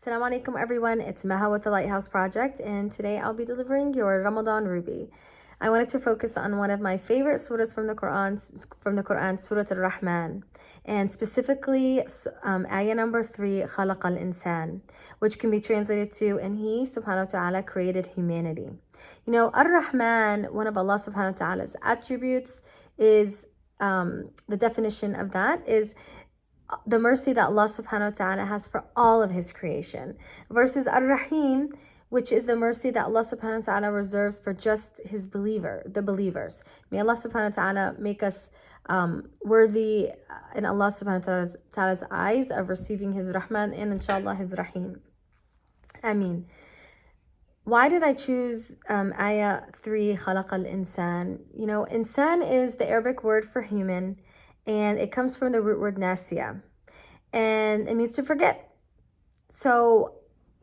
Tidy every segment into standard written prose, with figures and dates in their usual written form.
Assalamu alaikum everyone, it's Maha with the Lighthouse Project, and today I'll be delivering your Ramadan Ruby. I wanted to focus on one of my favorite surahs from the Quran, Surah Al-Rahman, and specifically ayah number 3, خَلَقَ الْإِنسَانِ, which can be translated to, and He subhanahu wa ta'ala created humanity. You know, Ar-Rahman, one of Allah subhanahu wa ta'ala's attributes, is the definition of that is the mercy that Allah subhanahu wa ta'ala has for all of His creation, versus Ar-Rahim, which is the mercy that Allah subhanahu wa ta'ala reserves for just the believers. May Allah subhanahu wa ta'ala make us worthy in Allah subhanahu wa ta'ala's eyes of receiving His Rahman and inshallah His Rahim. Ameen. Why did I choose ayah 3, خَلَقَ الْإِنسَانِ? You know, insan is the Arabic word for human, and it comes from the root word nasiya, and it means to forget. So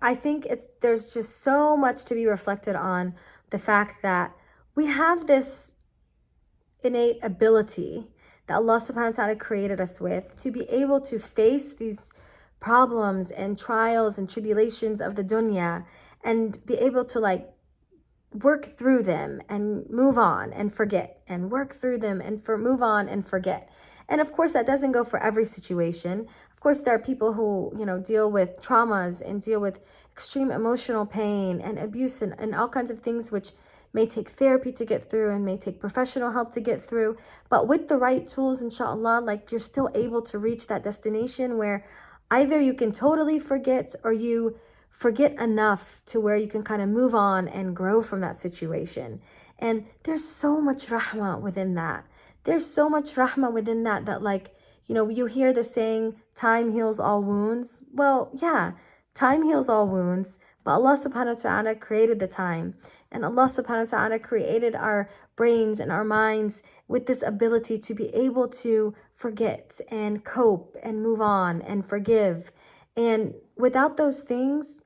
I think there's just so much to be reflected on the fact that we have this innate ability that Allah subhanahu wa ta'ala created us with to be able to face these problems and trials and tribulations of the dunya and be able to work through them and move on and forget, and work through them and move on and forget. And of course, that doesn't go for every situation. Of course, there are people who, deal with traumas and deal with extreme emotional pain and abuse and all kinds of things which may take therapy to get through and may take professional help to get through. But with the right tools, inshallah, you're still able to reach that destination where either you can totally forget or you forget enough to where you can kind of move on and grow from that situation. And there's so much rahmah within that. There's so much rahmah within that you hear the saying, time heals all wounds. Well, yeah, time heals all wounds, but Allah subhanahu wa ta'ala created the time. And Allah subhanahu wa ta'ala created our brains and our minds with this ability to be able to forget and cope and move on and forgive. And without those things,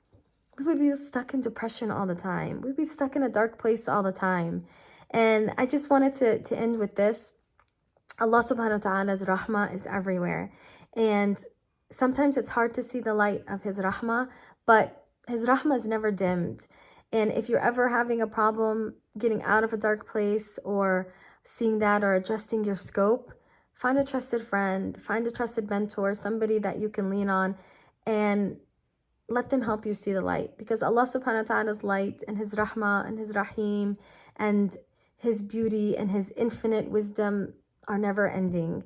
we would be stuck in depression all the time. We'd be stuck in a dark place all the time. And I just wanted to end with this. Allah subhanahu wa ta'ala's rahmah is everywhere. And sometimes it's hard to see the light of His rahmah, but His rahmah is never dimmed. And if you're ever having a problem getting out of a dark place or seeing that or adjusting your scope, find a trusted friend, find a trusted mentor, somebody that you can lean on, and let them help you see the light. Because Allah subhanahu wa ta'ala's light and His rahmah and His rahim and His beauty and His infinite wisdom are never ending.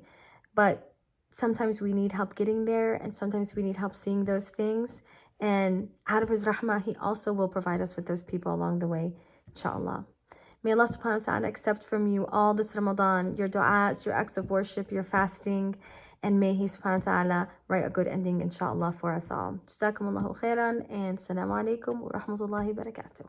But sometimes we need help getting there, and sometimes we need help seeing those things. And out of His rahmah, He also will provide us with those people along the way, inshallah. May Allah subhanahu wa ta'ala accept from you all this Ramadan, your du'as, your acts of worship, your fasting, and may He subhanahu wa ta'ala write a good ending, inshallah, for us all. Jazakumullahu khairan, and assalamu alaikum wa rahmatullahi wa barakatuh.